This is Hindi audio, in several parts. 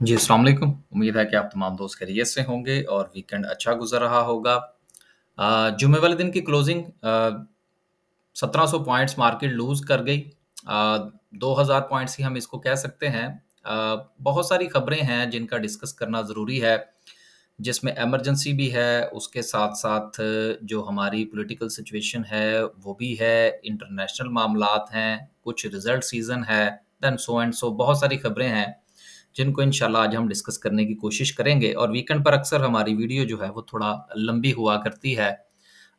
जी, अस्सलाम वालेकुम। उम्मीद है कि आप तमाम दोस्त खैरियत से होंगे और वीकेंड अच्छा गुज़र रहा होगा। जुम्मे वाले दिन की क्लोजिंग 1700 पॉइंट्स मार्केट लूज़ कर गई। 2000 पॉइंट्स ही हम इसको कह सकते हैं। बहुत सारी खबरें हैं जिनका डिस्कस करना ज़रूरी है, जिसमें इमरजेंसी भी है, उसके साथ-साथ जो हमारी पॉलिटिकल सिचुएशन है, वो भी है, इंटरनेशनल मामलात हैं, कुछ रिज़ल्ट सीज़न है, देन सो एंड सो बहुत सारी खबरें हैं, जिनको इंशाल्लाह आज हम डिस्कस करने की कोशिश करेंगे और वीकेंड पर अक्सर हमारी वीडियो जो है, वो थोड़ा लंबी हुआ करती है।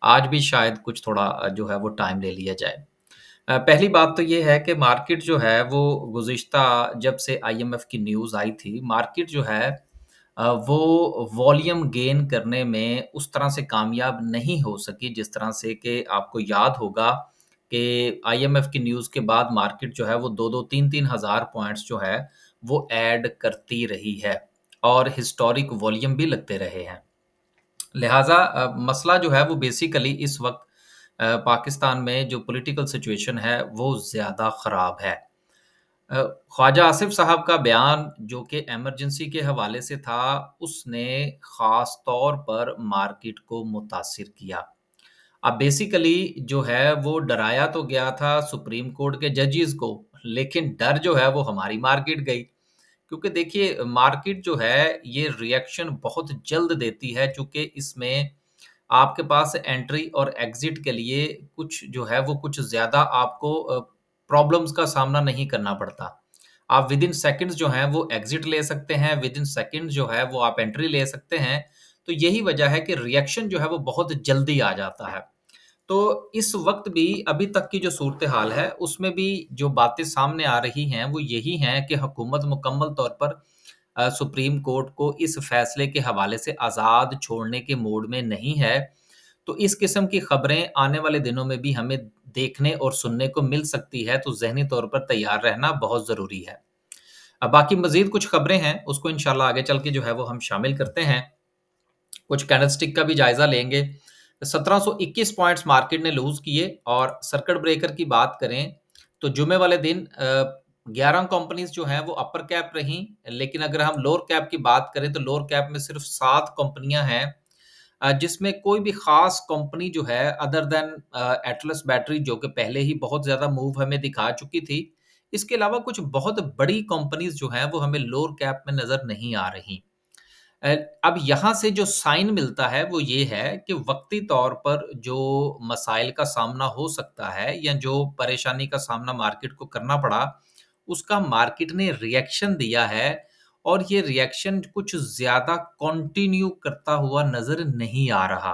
आज भी शायद कुछ थोड़ा जो है वो टाइम ले लिया जाए। पहली बात तो ये है कि मार्केट जो है वो गुज़िश्ता जब से आईएमएफ की न्यूज़ आई थी, मार्केट जो है वो वॉल्यूम गेन करने में उस तरह से कामयाब नहीं हो सकी जिस तरह से कि आपको याद होगा कि आईएमएफ की न्यूज़ के बाद मार्केट जो है वो 2-2 3-3 हज़ार पॉइंट्स जो है वो ऐड करती रही है और हिस्टोरिक वॉल्यूम भी लगते रहे हैं। लिहाज़ा मसला जो है वो बेसिकली इस वक़्त पाकिस्तान में जो पॉलिटिकल सिचुएशन है वो ज़्यादा ख़राब है। अ, ख्वाजा आसिफ साहब का बयान जो कि इमरजेंसी के हवाले से था, उसने ख़ास तौर पर मार्केट को मुतासिर किया। अब बेसिकली जो है वो डराया तो गया था सुप्रीम कोर्ट के जजेस को, लेकिन डर जो है वो हमारी मार्केट गई। क्योंकि देखिए मार्केट जो है ये रिएक्शन बहुत जल्द देती है चूँकि इसमें आपके पास एंट्री और एग्ज़िट के लिए कुछ जो है वो कुछ ज़्यादा आपको प्रॉब्लम्स का सामना नहीं करना पड़ता। आप विदिन सेकंड्स जो हैं वो एग्ज़िट ले सकते हैं, विदिन सेकंड्स जो है वो आप एंट्री ले सकते हैं। तो यही वजह है कि रिएक्शन जो है वो बहुत जल्दी आ जाता है। तो इस वक़्त भी अभी तक की जो सूरत-ए-हाल है, उसमें भी जो बातें सामने आ रही हैं, वो यही हैं कि हुकूमत मुकम्मल तौर पर सुप्रीम कोर्ट को इस फैसले के हवाले से आज़ाद छोड़ने के मूड में नहीं है। तो इस किस्म की खबरें आने वाले दिनों में भी हमें देखने और सुनने को मिल सकती है, तो ज़हनी तौर पर तैयार रहना बहुत ज़रूरी है। बाकी मज़ीद कुछ खबरें हैं, उसको इंशाल्लाह आगे चल के जो है वो हम शामिल करते हैं। कुछ कैंडलस्टिक का भी जायज़ा लेंगे। 1721 पॉइंट्स मार्केट ने लूज़ किए और सर्किट ब्रेकर की बात करें, तो जुम्मे वाले दिन 11 कंपनीज़ जो हैं वो अपर कैप रहीं, लेकिन अगर हम लोअर कैप की बात करें तो लोअर कैप में सिर्फ़ 7 कंपनियाँ हैं जिसमें कोई भी ख़ास कंपनी जो है अदर दैन एटलस बैटरी जो कि पहले ही बहुत ज़्यादा मूव हमें दिखा चुकी थी। इसके अलावा कुछ बहुत बड़ी कंपनीज़ जो हैं वो हमें लोअर कैप में नज़र नहीं आ रहीं। अ, अब यहाँ से जो साइन मिलता है वो ये है कि वक़्ती तौर पर जो मसाइल का सामना हो सकता है या जो परेशानी का सामना मार्केट को करना पड़ा, उसका मार्केट ने रिएक्शन दिया है और ये रिएक्शन कुछ ज़्यादा कंटिन्यू करता हुआ नज़र नहीं आ रहा।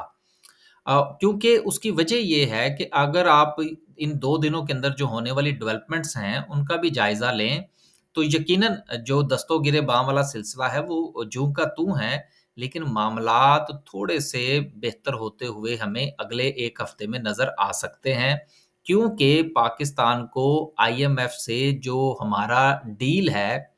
क्योंकि उसकी वजह ये है कि अगर आप इन 2 दिनों के अंदर जो होने वाली डेवलपमेंट्स हैं, उनका भी जायज़ा लें, तो यकीनन जो दस्तों-गिरे बाँ वाला सिलसिला है, वो जूँ का तूँ है, लेकिन मामलात थोड़े-से बेहतर होते हुए हमें अगले 1 हफ्ते में नज़र आ सकते हैं। क्योंकि पाकिस्तान को आईएमएफ से जो हमारा डील है,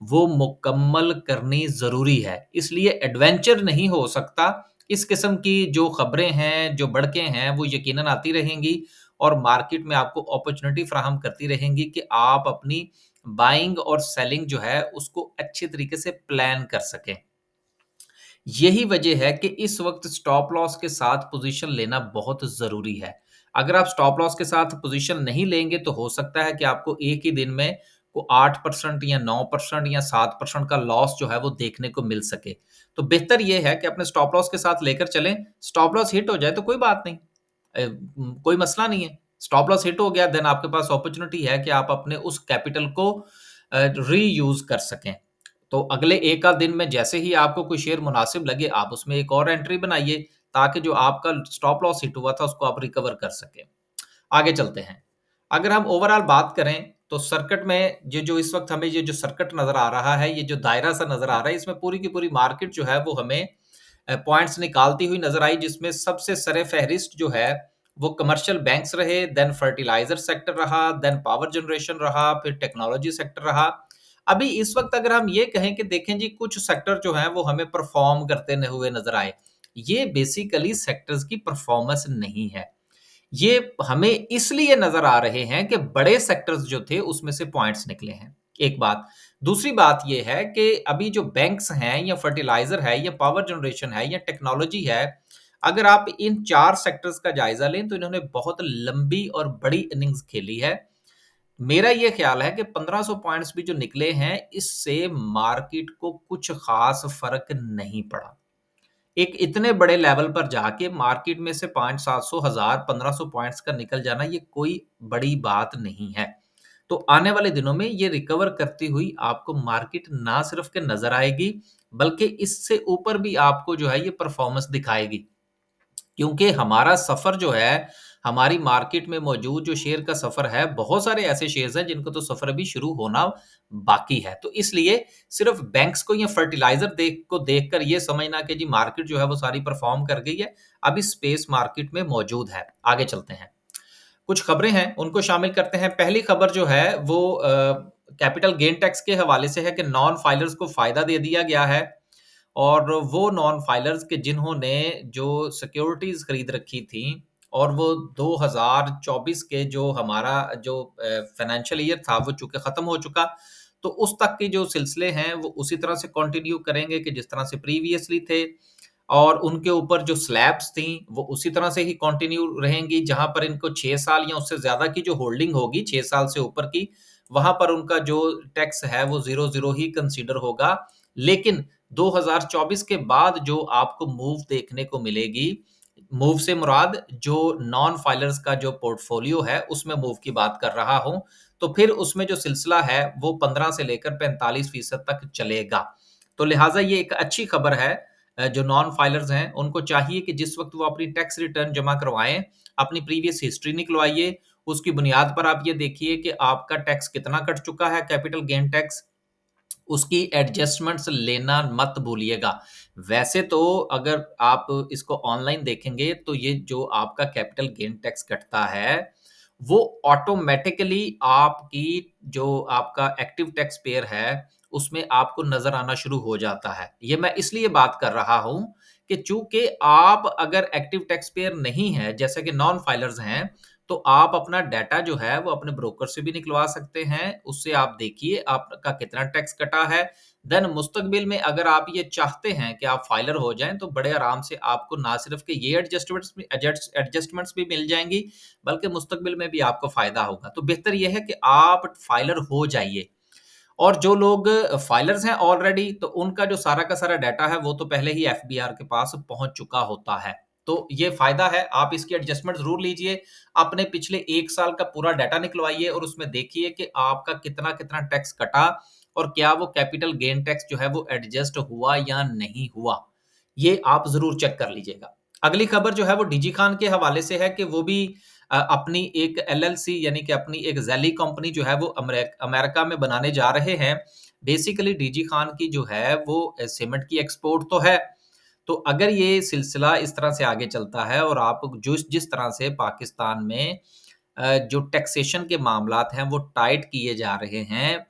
वो मुकम्मल करनी ज़रूरी है। इसलिए एडवेंचर नहीं हो सकता। इस किस्म की जो खबरें हैं, जो बढ़कें हैं, वो यकीनन आती रहेंगी और मार्केट में आपको अपॉर्च्युनिटी फ़राहम करती रहेंगी कि आप अपनी बाइंग और सेलिंग जो है, उसको अच्छे तरीके से प्लान कर सकें। यही वजह है कि इस वक़्त स्टॉप लॉस के साथ पोज़ीशन लेना बहुत ज़रूरी है। अगर आप स्टॉप लॉस के साथ पोज़ीशन नहीं लेंगे, तो हो सकता है कि आपको एक ही दिन में को 8% या 9% या 7% का लॉस जो है वो देखने को मिल सके। तो बेहतर ये है कि अपने स्टॉप लॉस के साथ लेकर चलें, स्टॉप लॉस हिट हो जाए तो कोई बात नहीं। कोई मसला नहीं है। स्टॉप लॉस हिट हो गया देन आपके पास अपॉर्च्युनिटी है कि आप अपने उस कैपिटल को रीयूज़ कर सकें। तो अगले 1 आध दिन में जैसे ही आपको कोई शेयर मुनासिब लगे, आप उसमें एक और एंट्री बनाइए, ताकि जो आपका स्टॉप लॉस हिट हुआ था, उसको आप रिकवर कर सकें। आगे चलते हैं। अगर हम ओवरऑल बात करें, तो सर्किट में ये जो इस वक़्त हमें ये जो सर्किट नज़र आ रहा है, ये जो दायरा-सा नज़र आ रहा है, इसमें पूरी की पूरी मार्केट जो है, वो हमें पॉइंट्स निकालती हुई नज़र आई, जिसमें सबसे सर-ए-फ़हरिस्त जो है, वो कमर्शियल बैंक्स रहे, देन फर्टिलाइज़र सेक्टर रहा, देन पावर जनरेशन रहा, फिर टेक्नोलॉजी सेक्टर रहा। अभी इस वक़्त अगर हम ये कहें कि देखें जी, कुछ सेक्टर जो हैं, वो हमें परफ़ॉर्म करते न हुए नज़र आए। ये बेसिकली सेक्टर्स की परफ़ॉर्मेंस नहीं है। ये हमें इसलिए नज़र आ रहे हैं कि बड़े सेक्टर्स जो थे, उसमें से पॉइंट्स निकले हैं। एक बात। दूसरी बात ये है कि अभी जो बैंक्स हैं या फर्टिलाइज़र है या पावर जनरेशन है या टेक्नोलॉजी है, अगर आप इन 4 सेक्टर्स का जायज़ा लें तो इन्होंने बहुत लंबी और बड़ी इनिंग्स खेली है। मेरा ये ख़्याल है कि 1500 पॉइंट्स भी जो निकले हैं, इससे मार्केट को कुछ ख़ास फ़र्क नहीं पड़ा। एक इतने बड़े लेवल पर जाके मार्केट में से 5 700 1000 1500 पॉइंट्स का निकल जाना ये कोई बड़ी बात नहीं है। तो आने वाले दिनों में ये रिकवर करती हुई आपको मार्केट ना सिर्फ के नज़र आएगी, बल्कि इससे ऊपर भी आपको जो है ये परफ़ॉर्मेंस दिखाएगी। क्योंकि हमारा सफ़र जो है, हमारी मार्केट में मौजूद जो शेयर का सफ़र है, बहुत सारे ऐसे शेयर्स हैं जिनको तो सफ़र अभी शुरू होना बाकी है। तो इसलिए सिर्फ़ बैंक्स को या फर्टिलाइज़र देखकर ये समझना कि जी मार्केट जो है वो सारी परफ़ॉर्म कर गई है, अभी स्पेस मार्केट में मौजूद है। आगे चलते हैं। कुछ खबरें हैं, उनको शामिल करते हैं। पहली खबर जो है वो कैपिटल गेन टैक्स के हवाले से है कि नॉन फाइलर्स को फ़ायदा दे दिया गया है। और वो नॉन फाइलर्स के जिन्होंने जो सिक्योरिटीज़ खरीद रखी थी और वो 2024 के जो हमारा जो फाइनेंशियल ईयर था वो चूँकि ख़त्म हो चुका, तो उस तक के जो सिलसिले हैं वो उसी तरह से कंटिन्यू करेंगे कि जिस तरह से प्रीवियसली थे और उनके ऊपर जो स्लैब्स थी वो उसी तरह से ही कंटिन्यू रहेंगी, जहाँ पर इनको 6 साल या उससे ज़्यादा की जो होल्डिंग होगी 6 साल से ऊपर की, वहाँ पर उनका जो टैक्स है वो 0-0 ही कंसीडर होगा। लेकिन 2024 के बाद जो आपको मूव देखने को मिलेगी, मूव से मुराद जो नॉन फाइलर्स का जो पोर्टफोलियो है, उसमें मूव की बात कर रहा हूँ। तो फिर उसमें जो सिलसिला है, वो 15 से लेकर 45% तक चलेगा। तो लिहाज़ा ये एक अच्छी खबर है जो नॉन फाइलर्स हैं, उनको चाहिए कि जिस वक़्त वो अपनी टैक्स रिटर्न जमा करवाएँ, अपनी प्रीवियस हिस्ट्री निकलवाइए। उसकी बुनियाद पर आप ये देखिए कि आपका टैक्स कितना कट चुका है, कैपिटल गेन टैक्स। उसकी एडजस्टमेंट्स लेना मत भूलिएगा। वैसे तो अगर आप इसको ऑनलाइन देखेंगे तो ये जो आपका कैपिटल गेन टैक्स कटता है, वो ऑटोमैटिकली आपकी जो आपका एक्टिव टैक्स पेयर है, उसमें आपको नज़र आना शुरू हो जाता है। ये मैं इसलिए बात कर रहा हूँ कि चूँकि आप अगर एक्टिव टैक्स पेयर नहीं हैं, जैसे कि नॉन फाइलर्स हैं, तो आप अपना डाटा जो है वो अपने ब्रोकर से भी निकलवा सकते हैं। उससे आप देखिए आपका कितना टैक्स कटा है। देन मुस्तकबिल में अगर आप ये चाहते हैं कि आप फाइलर हो जाएँ तो बड़े आराम से आपको ना सिर्फ़ कि ये एडजस्टमेंट्स भी मिल जाएँगी, बल्कि मुस्तकबिल में भी आपको फ़ायदा होगा। तो बेहतर ये है कि आप फाइलर हो जाइए। और जो लोग फाइलर्स हैं ऑलरेडी तो उनका जो सारा का सारा डाटा है वो तो पहले ही एफबीआर के पास पहुँच चुका होता है। तो ये फ़ायदा है, आप इसकी एडजस्टमेंट ज़रूर लीजिए। अपने पिछले 1 साल का पूरा डाटा निकलवाइए और उसमें देखिए कि आपका कितना-कितना टैक्स कटा और क्या वो कैपिटल गेन टैक्स जो है वो एडजस्ट हुआ या नहीं हुआ। ये आप ज़रूर चेक कर लीजिएगा। अगली खबर जो है वो डिजी खान के हवाले से है कि वो भी अपनी एक एलएलसी यानी कि अपनी एक ज़ैली कंपनी जो है वो अमेरिका में बनाने जा रहे हैं। बेसिकली डीजी खान की जो है वो सीमेंट की एक्सपोर्ट तो है। तो अगर ये सिलसिला इस तरह से आगे चलता है और आप जो जिस तरह से पाकिस्तान में जो टैक्सेशन के मामलात हैं वो टाइट किए जा रहे हैं,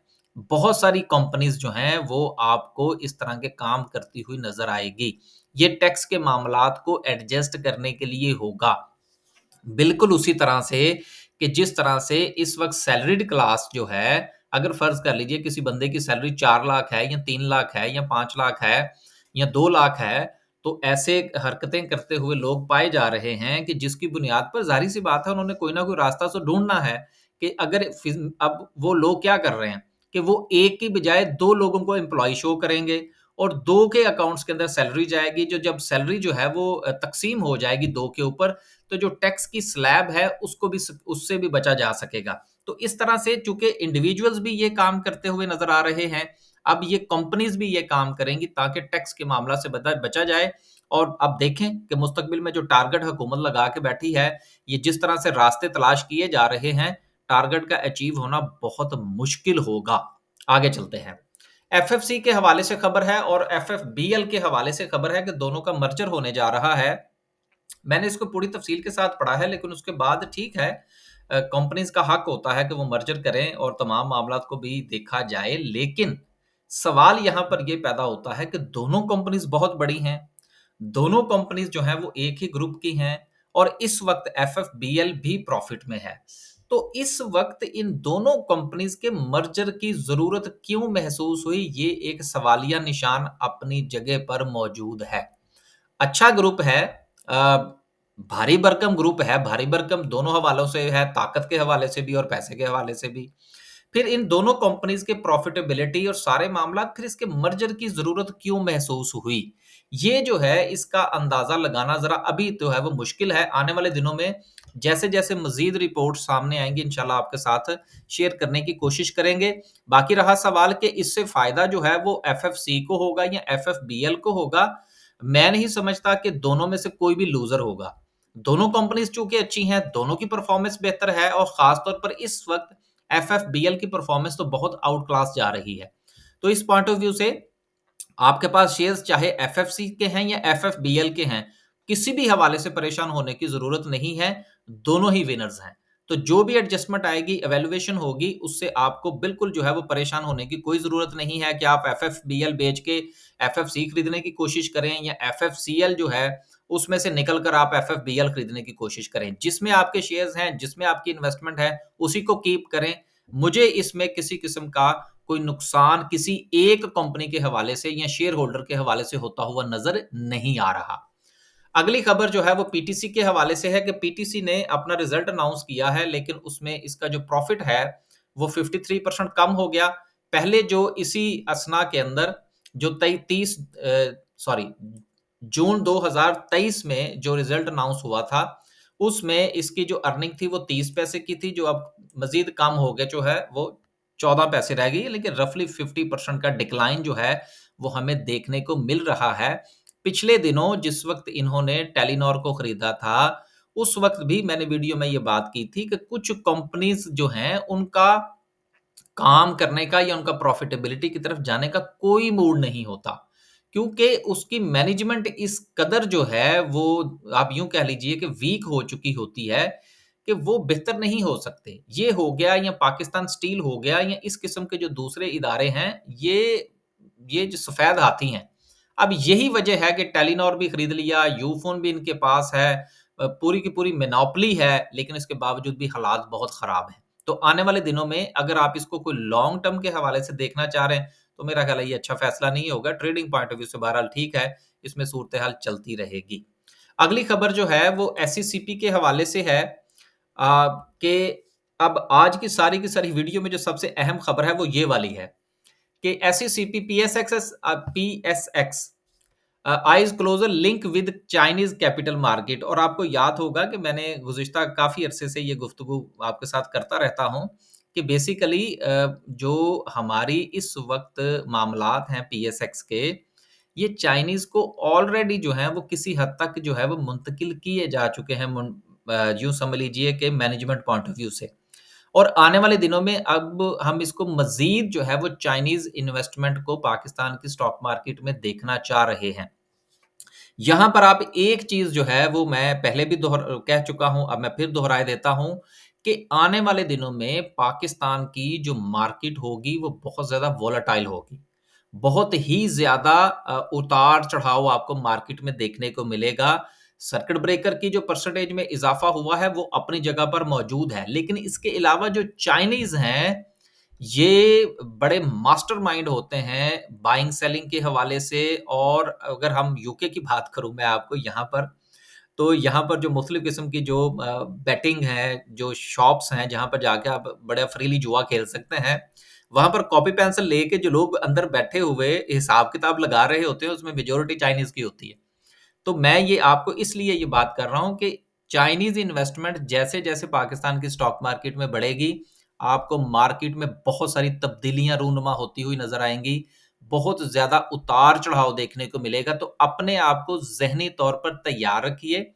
बहुत सारी कंपनीज़ जो हैं वो आपको इस तरह के काम करती हुई नज़र आएगी। ये टैक्स के मामलात को एडजस्ट करने के लिए होगा। बिल्कुल उसी तरह से कि जिस तरह से इस वक़्त सैलरीड क्लास जो है, अगर फ़र्ज़ कर लीजिए किसी बंदे की सैलरी 4 लाख है या 3 लाख है या 5 लाख है या 2 लाख है, तो ऐसे हरकतें करते हुए लोग पाए जा रहे हैं कि जिसकी बुनियाद पर ज़ाहिर-सी बात है उन्होंने कोई ना कोई रास्ता तो ढूँढना है कि अगर अब वो लोग क्या कर रहे हैं कि वो 1 की बजाय 2 लोगों को एम्प्लॉयी शो करेंगे और 2 के अकाउंट्स के अंदर सैलरी जाएगी, जो जब सैलरी जो है वो तक़सीम हो जाएगी 2 के ऊपर, तो जो टैक्स की स्लैब है उसको भी उससे भी बचा जा सकेगा। तो इस तरह से चूँकि इंडिविजुअल्स भी ये काम करते हुए नज़र आ रहे हैं, अब ये कंपनीज़ भी ये काम करेंगी ताकि टैक्स के मामला से बचा जाए और अब देखें कि मुस्तकबिल में जो टारगेट हुकूमत लगा के बैठी है, ये जिस तरह से रास्ते तलाश किए जा रहे हैं, टारगेट का अचीव होना बहुत मुश्किल होगा। आगे चलते हैं। एफएफसी के हवाले से खबर है और एफएफबीएल के हवाले से खबर है कि दोनों का मर्जर होने जा रहा है। मैंने इसको पूरी तफ़सील के साथ पढ़ा है, लेकिन उसके बाद ठीक है कंपनीज़ का हक होता है कि वो मर्जर करें और तमाम मामलात को भी देखा जाए। लेकिन सवाल यहाँ पर ये पैदा होता है कि दोनों कंपनीज़ बहुत बड़ी हैं। दोनों कंपनीज़ जो हैं वो एक ही ग्रुप की हैं और इस वक़्त एफएफबीएल भी प्रॉफ़िट में है। तो इस वक़्त इन दोनों कंपनीज़ के मर्जर की ज़रूरत क्यों महसूस हुई? ये एक सवालिया निशान अपनी जगह पर मौजूद है। अच्छा ग्रुप है, भारी भरकम ग्रुप है, भारी भरकम दोनों हवालों से है, ताकत के हवाले से भी और पैसे के हवाले से भी। फिर इन दोनों कंपनीज़ के प्रॉफिटेबिलिटी और सारे मामलात, फिर इसके मर्जर की ज़रूरत क्यों महसूस हुई? ये जो है इसका अंदाज़ा लगाना ज़रा अभी तो है वो मुश्किल है। आने वाले दिनों में जैसे-जैसे मज़ीद रिपोर्ट सामने आएँगी इंशाल्लाह आपके साथ शेयर करने की कोशिश करेंगे। बाकी रहा सवाल कि इससे फ़ायदा जो है वो एफएफसी को होगा या एफएफबीएल को होगा, मैं नहीं समझता कि दोनों में से कोई भी लूज़र होगा। दोनों कंपनीज़ चूँकि अच्छी हैं, दोनों की परफ़ॉर्मेंस बेहतर है और ख़ास तौर पर इस वक़्त एफएफबीएल की परफ़ॉर्मेंस तो बहुत आउट क्लास जा रही है। तो इस पॉइंट ऑफ व्यू से आपके पास शेयर्स चाहे एफएफसी के हैं या एफएफबीएल के हैं, किसी भी हवाले से परेशान होने की ज़रूरत नहीं है, दोनों ही विनर्स हैं। तो जो भी एडजस्टमेंट आएगी, इवैल्यूएशन होगी, उससे आपको बिल्कुल जो है वो परेशान होने की कोई ज़रूरत नहीं है कि आप एफएफबीएल बेच के एफएफसी खरीदने की कोशिश करें या एफएफसीएल जो है, उसमें से निकल कर आप एफएफबीएल खरीदने की कोशिश करें। जिसमें आपके शेयर्स हैं, जिसमें आपकी इन्वेस्टमेंट है, उसी को कीप करें। मुझे इसमें किसी किस्म का कोई नुकसान किसी एक कंपनी के हवाले से या शेयर होल्डर के हवाले से होता हुआ नजर नहीं आ रहा। अगली खबर जो है वो पीटीसी के हवाले से है कि पीटीसी ने अपना रिजल्ट अनाउंस किया है, लेकिन उसमें इसका जो प्रॉफिट है वो 53% कम हो गया। पहले जो इसी असना के अंदर जो तई 30 सॉरी जून 2023 में जो रिजल्ट अनाउंस हुआ था, उसमें इसकी जो अर्निंग थी वो 30 पैसे की थी, जो अब मज़ीद कम हो गया जो है वो 14 पैसे रह गई है, लेकिन रफली 50% का डिक्लाइन जो है वो हमें देखने को मिल रहा है। पिछले दिनों जिस वक़्त इन्होंने टेलीनॉर को खरीदा था, उस वक़्त भी मैंने वीडियो में ये बात की थी कि कुछ कंपनीज़ जो हैं उनका काम करने का या उनका प्रॉफिटेबिलिटी की तरफ जाने का कोई मूड नहीं होता। क्योंकि उसकी मैनेजमेंट इस कदर जो है वो आप यूँ कह लीजिए कि वीक हो चुकी होती है कि वो बेहतर नहीं हो सकते। ये हो गया या पाकिस्तान स्टील हो गया या इस किस्म के जो दूसरे इदारे हैं, ये जो सफ़ेद हाथी हैं। अब यही वजह है कि टेलीनॉर भी खरीद लिया, यूफ़ोन भी इनके पास है, पूरी की पूरी मोनोपोली है, लेकिन इसके बावजूद भी हालात बहुत ख़राब हैं। तो आने वाले दिनों में अगर आप इसको कोई लॉन्ग टर्म के हवाले से देखना चाह रहे हैं, तो मेरा ख़्याल है ये अच्छा फ़ैसला नहीं होगा। ट्रेडिंग पॉइंट ऑफ व्यू से बहरहाल ठीक है, इसमें सूरत-ए-हाल चलती रहेगी। अगली खबर जो है वो एसईसीपी के हवाले से है, कि अब आज की सारी वीडियो में जो सबसे अहम खबर है वो ये वाली है कि SECP PSX is closer link with Chinese capital market. और आपको याद होगा कि मैंने गुज़िश्ता काफ़ी अरसे से ये गुफ्तगू आपके साथ करता रहता हूँ कि बेसिकली जो हमारी इस वक़्त मामलात हैं पीएसएक्स के, ये चाइनीज़ को ऑलरेडी जो हैं वो किसी हद तक जो है वो मुंतकिल किए जा चुके हैं, यूँ समझ लीजिए कि मैनेजमेंट पॉइंट ऑफ व्यू से। और आने वाले दिनों में अब हम इसको मज़ीद जो है वो चाइनीज़ इन्वेस्टमेंट को पाकिस्तान की स्टॉक मार्केट में देखना चाह रहे हैं। यहाँ पर आप एक चीज़ जो है वो मैं पहले भी कह चुका हूँ, अब मैं फिर दोहराए देता हूँ कि आने वाले दिनों में पाकिस्तान की जो मार्केट होगी वो बहुत ज़्यादा वोलेटाइल होगी। बहुत ही ज़्यादा उतार-चढ़ाव आपको मार्केट में देखने को मिलेगा। सर्किट ब्रेकर की जो परसेंटेज में इज़ाफ़ा हुआ है वो अपनी जगह पर मौजूद है। लेकिन इसके अलावा जो चाइनीज़ हैं, ये बड़े मास्टरमाइंड होते हैं बाइंग सेलिंग के हवाले से। और अगर हम यूके की बात करूँ मैं आपको यहाँ पर, तो यहाँ पर जो मुख़्तलिफ़ किस्म की जो बेटिंग है, जो शॉप्स हैं, जहाँ पर जाके आप बड़ा फ्रीली जुआ खेल सकते हैं, वहाँ पर कॉपी पेंसिल लेके जो लोग अंदर बैठे हुए हिसाब-किताब लगा रहे होते हैं, उसमें मेजॉरिटी चाइनीज़ की होती है। तो मैं ये आपको इसलिए ये बात कर रहा हूँ कि चाइनीज़ इन्वेस्टमेंट जैसे-जैसे पाकिस्तान की स्टॉक मार्केट में बढ़ेगी, आपको मार्केट में बहुत सारी तब्दीलियाँ रूनुमा होती हुई नज़र आएँगी। बहुत ज़्यादा उतार-चढ़ाव देखने को मिलेगा, तो अपने आप को ज़हनी तौर पर तैयार रखिए।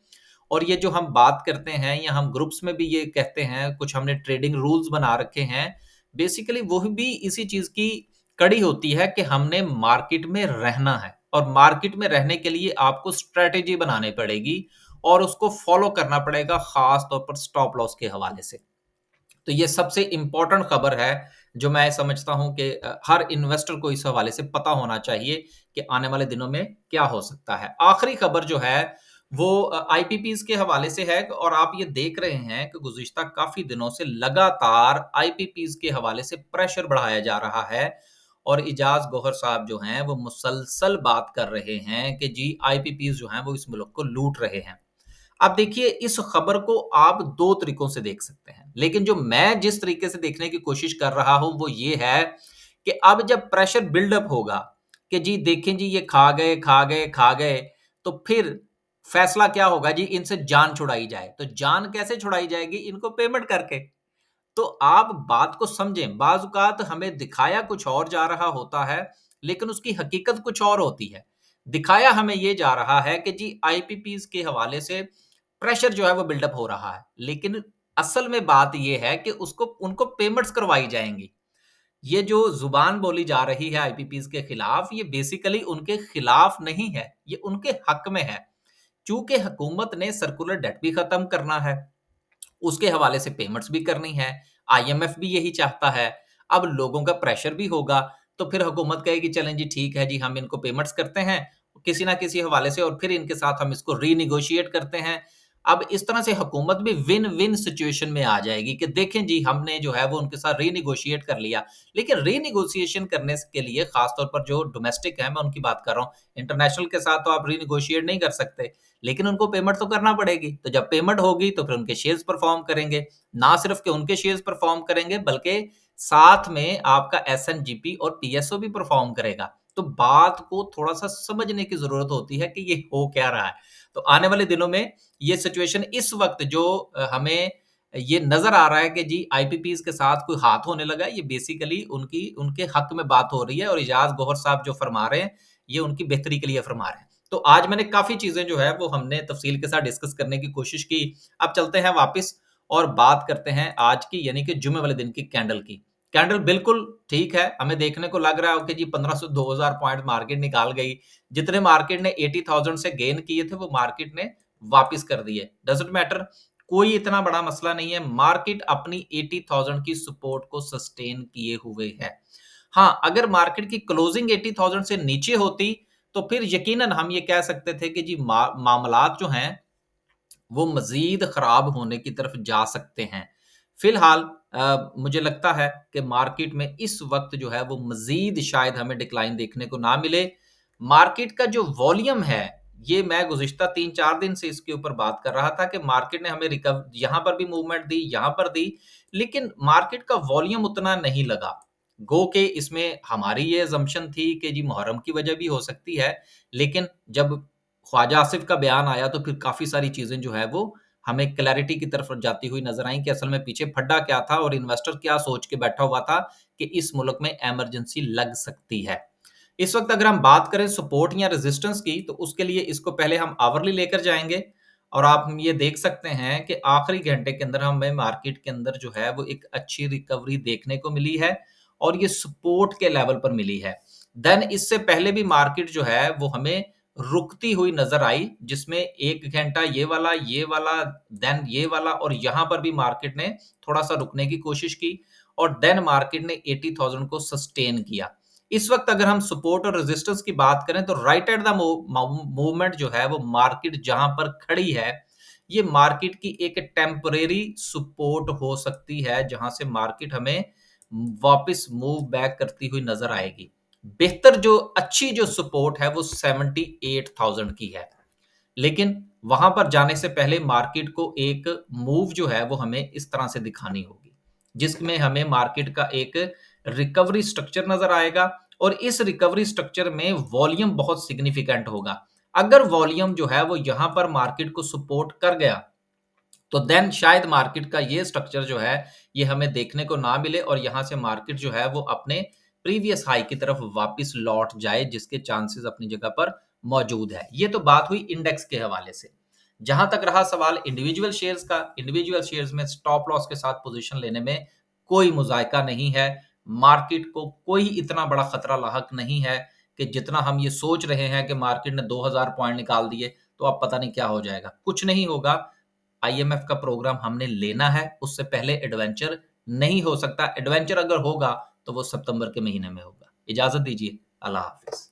और ये जो हम बात करते हैं या हम ग्रुप्स में भी ये कहते हैं, कुछ हमने ट्रेडिंग रूल्स बना रखे हैं, बेसिकली वो भी इसी चीज़ की कड़ी होती है कि हमने मार्केट में रहना है और मार्केट में रहने के लिए आपको स्ट्रैटेजी बनानी पड़ेगी और उसको फॉलो करना पड़ेगा, ख़ास तौर पर स्टॉप लॉस के हवाले से। तो ये सबसे इम्पोर्टेंट खबर है, जो मैं समझता हूँ कि हर इन्वेस्टर को इस हवाले से पता होना चाहिए कि आने वाले दिनों में क्या हो सकता है। आखिरी खबर जो है, वो आईपीपीज़ के हवाले से है और आप ये देख रहे हैं कि गुज़िश्ता काफ़ी दिनों से लगातार आईपीपीज़ के हवाले से प्रेशर बढ़ाया जा रहा है और इजाज़ गौहर साहब जो हैं, वो मुसलसल बात कर रहे हैं कि जी आईपीपीज़ जो हैं, वो इस मुल्क को लूट रहे हैं। अब देखिए इस खबर को आप 2 तरीकों से देख सकते हैं, लेकिन जो मैं जिस तरीके से देखने की कोशिश कर रहा हूँ वो ये है कि अब जब प्रेशर बिल्डअप होगा कि जी देखें जी ये खा गए, खा गए, खा गए, तो फिर फैसला क्या होगा जी इनसे जान छुड़ाई जाए। तो जान कैसे छुड़ाई जाएगी? इनको पेमेंट करके। तो आप बात को समझें, बाज़ औक़ात हमें दिखाया कुछ और जा रहा होता है, लेकिन उसकी हकीकत कुछ और होती है। दिखाया हमें ये जा रहा है कि जी आईपीपीज़ के हवाले से प्रेशर जो है वो बिल्डअप हो रहा है, लेकिन असल में बात ये है कि उसको उनको पेमेंट्स करवाई जाएँगी। ये जो ज़ुबान बोली जा रही है आईपीपीज़ के खिलाफ, ये बेसिकली उनके खिलाफ नहीं है, ये उनके हक में है। चूँकि हुकूमत ने सर्कुलर डेट भी खत्म करना है, उसके हवाले से पेमेंट्स भी करनी है, आईएमएफ भी यही चाहता है। अब लोगों का प्रेशर भी होगा, तो फिर हुकूमत कहेगी चलें जी ठीक है जी, हम इनको पेमेंट्स करते हैं, किसी न किसी हवाले से और फिर इनके साथ हम इसको रीनेगोशिएट करते हैं। अब इस तरह से हुकूमत भी विन-विन सिचुएशन में आ जाएगी कि देखें जी हमने जो है वो उनके साथ रीनेगोशिएट कर लिया। लेकिन रीनेगोशिएशन करने के लिए खास तौर पर जो डोमेस्टिक है मैं उनकी बात कर रहा हूँ, इंटरनेशनल के साथ तो आप रीनेगोशिएट नहीं कर सकते, लेकिन उनको पेमेंट तो करना पड़ेगी। तो जब पेमेंट होगी तो फिर उनके शेयर्स परफ़ॉर्म करेंगे। ना सिर्फ कि उनके शेयर्स परफ़ॉर्म करेंगे बल्कि साथ में आपका एसएनजीपी और पीएसओ भी परफ़ॉर्म करेगा। तो बात को थोड़ा-सा समझने की ज़रूरत होती है कि ये हो क्या रहा है। तो आने वाले दिनों में ये सिचुएशन इस वक़्त जो हमें ये नज़र आ रहा है कि जी आईपीपीज़ के साथ कोई हाथ होने लगा है, ये बेसिकली उनकी उनके हक में बात हो रही है और इजाज़ गौहर साहब जो फरमा रहे हैं, ये उनकी बेहतरी के लिए फरमा रहे हैं। तो आज मैंने काफ़ी चीज़ें जो है वो हमने तफ़सील के साथ डिस्कस करने की कोशिश की। अब चलते हैं वापस और बात करते हैं आज की यानी कि जुम्मे वाले दिन की कैंडल की। कैंडल बिल्कुल ठीक है, हमें देखने को लग रहा है कि जी 1500 से 2000 पॉइंट मार्केट निकाल गई। जितने मार्केट ने 80,000 से गेन किए थे, वो मार्केट ने वापिस कर दिए। डज़न्ट मैटर, कोई इतना बड़ा मसला नहीं है। मार्केट अपनी 80,000 की सपोर्ट को सस्टेन किए हुए है। हाँ, अगर मार्केट की क्लोजिंग 80,000 से नीचे होती, तो फिर यकीनन हम ये कह सकते थे कि जी मामलात जो हैं वो मज़ीद ख़राब होने की तरफ जा सकते हैं। फ़िलहाल मुझे लगता है कि मार्केट में इस वक़्त जो है वो मज़ीद शायद हमें डिक्लाइन देखने को ना मिले। मार्केट का जो वॉल्यूम है, ये मैं गुज़िश्ता 3-4 दिन से इसके ऊपर बात कर रहा था कि मार्केट ने हमें यहाँ पर भी मूवमेंट दी, यहाँ पर दी, लेकिन मार्केट का वॉल्यूम उतना नहीं लगा। गो के इसमें हमारी ये असम्पशन थी कि जी मुहर्रम की वजह भी हो सकती है, लेकिन जब ख्वाजा आसिफ का बयान आया तो फिर काफ़ी सारी चीज़ें जो है वो हमें क्लैरिटी की तरफ जाती हुई नज़र आईं कि असल में पीछे फड्डा क्या था और इन्वेस्टर क्या सोच के बैठा हुआ था कि इस मुल्क में इमरजेंसी लग सकती है। इस वक़्त अगर हम बात करें सपोर्ट या रेजिस्टेंस की तो उसके लिए इसको पहले हम आवरली लेकर जाएँगे और आप ये देख सकते हैं कि आखिरी घंटे के अंदर हमें मार्केट के अंदर जो है वो एक अच्छी रिकवरी देखने को मिली है और ये सपोर्ट के लेवल पर मिली है। देन इससे पहले भी मार्केट जो है वो हमें रुकती हुई नज़र आई, जिसमें 1 घंटा ये वाला, देन ये वाला और यहाँ पर भी मार्केट ने थोड़ा-सा रुकने की कोशिश की और देन मार्केट ने 80,000 को सस्टेन किया। इस वक़्त अगर हम सपोर्ट और रेजिस्टेंस की बात करें तो राइट एट द मूवमेंट जो है वो मार्केट जहाँ पर खड़ी है, ये मार्केट की एक टेम्परेरी सपोर्ट हो सकती है, जहाँ से मार्केट हमें वापस मूव बैक करती हुई नज़र आएगी। बेहतर जो अच्छी जो सपोर्ट है वो 78,000 की है। लेकिन वहाँ पर जाने से पहले मार्केट को एक मूव जो है वो हमें इस तरह से दिखानी होगी, जिसमें हमें मार्केट का एक रिकवरी स्ट्रक्चर नज़र आएगा और इस रिकवरी स्ट्रक्चर में वॉल्यूम बहुत सिग्निफिकेंट होगा। अगर वॉल्यूम जो है वो यहाँ पर मार्केट को सपोर्ट कर गया, तो देन शायद मार्केट का ये स्ट्रक्चर जो है, ये हमें देखने को ना मिले और यहाँ से मार्केट जो है वो अपने प्रीवियस हाई की तरफ वापस लौट जाए, जिसके चांसेस अपनी जगह पर मौजूद है। ये तो बात हुई इंडेक्स के हवाले से। जहाँ तक रहा सवाल इंडिविजुअल शेयर्स का, इंडिविजुअल शेयर्स में स्टॉप लॉस के साथ पोज़ीशन लेने में कोई मुज़ायका नहीं है। मार्केट को कोई इतना बड़ा खतरा लाहक नहीं है कि जितना हम ये सोच रहे हैं कि मार्केट ने 2000 पॉइंट निकाल दिए, तो अब पता नहीं क्या हो जाएगा। कुछ नहीं होगा। आईएमएफ का प्रोग्राम हमने लेना है, उससे पहले एडवेंचर नहीं हो सकता। एडवेंचर अगर होगा, तो वो सितंबर के महीने में होगा। इजाज़त दीजिए। अल्लाह हाफ़िज़।